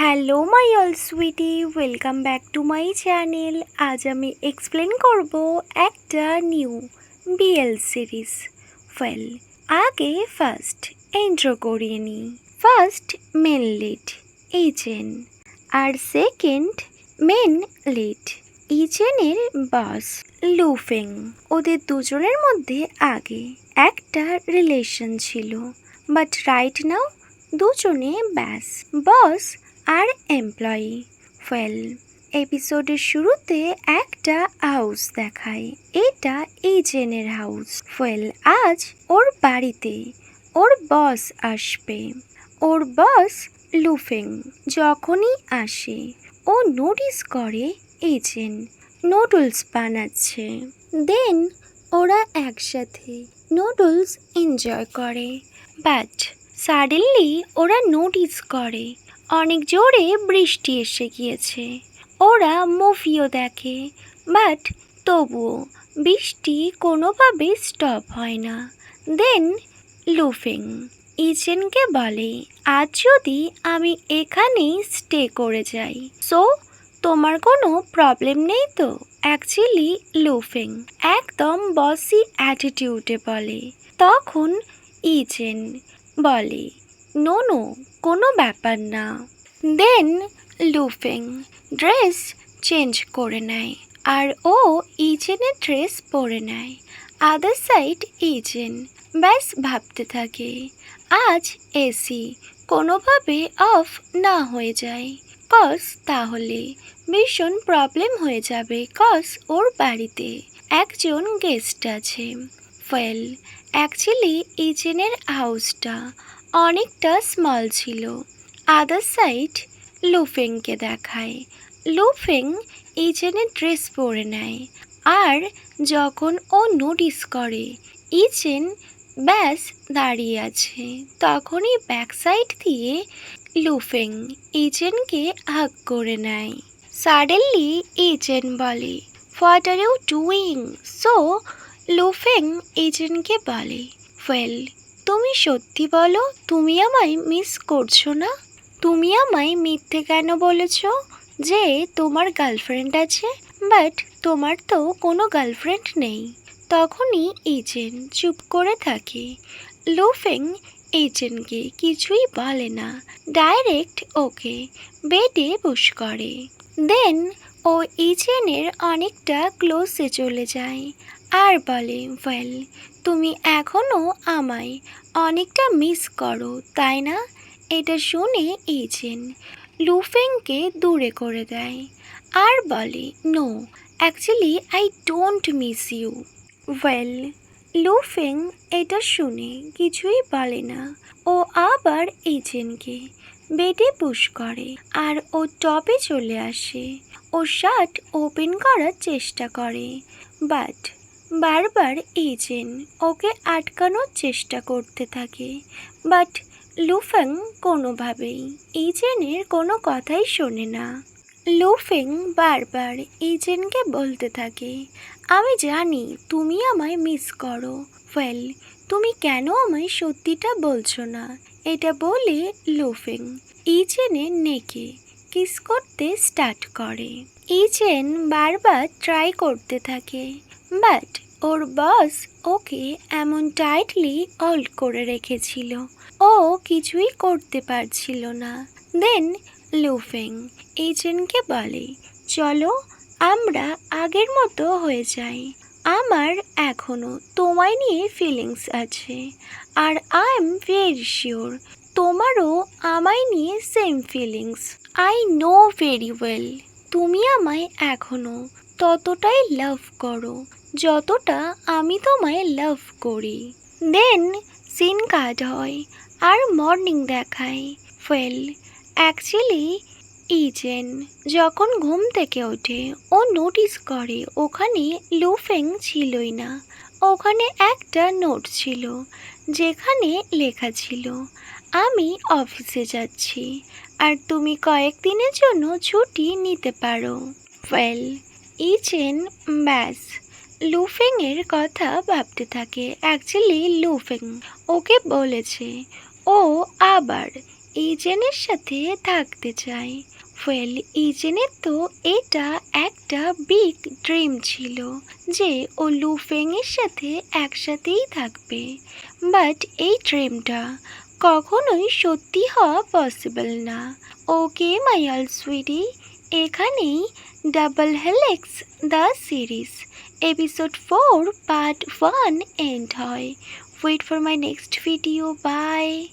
Hello my all sweetie, welcome back to my channel. আজ আমি explain করব একটা নিউ বিএল সিরিজ। ওয়েল, আগে ফার্স্ট ইন্ট্রো করিয়ে নিই। ফার্স্ট মেন লিড ইচেন, আর সেকেন্ড মেন লিড ইচেনের বস লুফেং। ওদের দুজনের মধ্যে আগে একটা রিলেশন ছিল, বাট রাইট নাও দুজনে ব্যাস বস আর এমপ্লয়ি। ওয়েল, এপিসোডের শুরুতে একটা হাউস দেখায়, এটা ইজেনের হাউস। ওয়েল, আজ ওর বাড়িতে ওর বস আসবে। ওর বস লুফেং যখনই আসে ও নোটিস করে ইজেন নুডলস বানাচ্ছে। দেন ওরা একসাথে নুডলস এনজয় করে। বাট সাডেনলি ওরা নোটিস করে অনেক জোরে বৃষ্টি এসে গিয়েছে। ওরা মুভিও দেখে, বাট তবুও বৃষ্টি কোনোভাবে স্টপ হয় না। দেন লুফিং ইচেনকে বলে, আজ যদি আমি এখানেই স্টে করে যাই, সো তোমার কোনো প্রবলেম নেই তো? অ্যাকচুয়ালি লুফিং একদম বসি অ্যাটিটিউডে বলে। তখন ইচেন বলে, নো নো, কোনো ব্যাপার না। দেন লুফিং ড্রেস চেঞ্জ করে নেয় আর ও ইচেনের ড্রেস পরে নেয়। আদার সাইড ইচেন ব্যাস ভাবতে থাকে, আজ এসি কোনোভাবে অফ না হয়ে যায়, কজ তাহলে ভীষণ প্রবলেম হয়ে যাবে, কজ ওর বাড়িতে একজন গেস্ট আছে। ওয়েল, অ্যাকচুয়ালি ইচেনের হাউসটা অনেকটা স্মল ছিল। আদার সাইড লুফেংকে দেখায়। লুফেং ইচেনের ড্রেস পরে নেয়, আর যখন ও নোটিস করে ইচেন ব্যাস দাঁড়িয়ে আছে, তখনই ব্যাক সাইড দিয়ে লুফেং ইচেনকে হাগ করে নেয়। সাডেনলি ইচেন বলে, what are you doing? So Lufeng ইচেনকে বলে, ওয়েল, তুমি সত্যি বলো, তুমি আমায় মিস করছো না? তুমি আমায় মিথ্যে কেন বলেছ যে তোমার গার্লফ্রেন্ড আছে, বাট তোমার তো কোনো গার্লফ্রেন্ড নেই? তখনই ইচেন চুপ করে থাকে। লুফেং ইচেনকে কিছুই বলে না, ডাইরেক্ট ওকে বেডে পুশ করে। দেন ও ইচেনের অনেকটা ক্লোজে চলে যায় আর বলে, ওয়েল, তুমি এখনও আমায় অনেকটা মিস করো, তাই না? এটা শুনে ইচেন লুফেংকে দূরে করে দেয় আর বলে, no, actually I don't miss you. Well, Lufeng এটা শুনে কিছুই বলে না। ও আবার ইচেনকে বেডে পুশ করে আর ও টপে চলে আসে। ও শার্ট ওপেন করার চেষ্টা করে, বাট বারবার ইচেন ওকে আটকানোর চেষ্টা করতে থাকে। বাট লুফেং কোনোভাবেই ইচেনের কোনো কথাই শোনে না। লুফেং বারবার ইচেনকে বলতে থাকে, আমি জানি তুমি আমায় মিস করো। ওয়েল, তুমি কেন আমায় সত্যিটা বলছো না? এটা বলে লুফেং ইচেনের নেকে কিস করতে স্টার্ট করে। ইচেন বারবার ট্রাই করতে থাকে, বাট ওর বস ওকে এমন টাইটলি হোল্ড করে রেখেছিল, ও কিছুই করতে পারছিল না। দেন লুফেং ইচেনকে বলে, চলো আমরা আগের মতো হয়ে যাই। আমার এখনো তোমায় নিয়ে ফিলিংস আছে, আর আই এম ভেরি শিওর তোমারও আমায় নিয়ে same feelings. I know very well তুমি আমায় এখনো ততটাই লাভ করো যতটা আমি তোমায় লাভ করি। দেন সিন কাট হয় আর মর্নিং দেখায়। ওয়েল, অ্যাকচুয়ালি ইচেন যখন ঘুম থেকে ওঠে ও নোটিস করে ওখানে লুফেং ছিলই না। ওখানে একটা নোট ছিল যেখানে লেখা ছিল, আমি অফিসে যাচ্ছি আর তুমি কয়েকদিনের জন্য ছুটি নিতে পারো। ওয়েল, ইচেন ব্যাস লুফেংয়ের কথা ভাবতে থাকে। অ্যাকচুয়ালি লুফেং ওকে বলেছে ও আবার ইজেনের সাথে থাকতে চায়। ওয়েল, ইজেনের তো এটা একটা বিগ ড্রিম ছিল যে ও লুফেংয়ের সাথে একসাথেই থাকবে। বাট এই ড্রিমটা কখনোই সত্যি হওয়া পসিবল না। ওকে মাই অল সুইটি, এখানেই double helix the series episode 4 part 1 end হয়। Wait for my next video. By.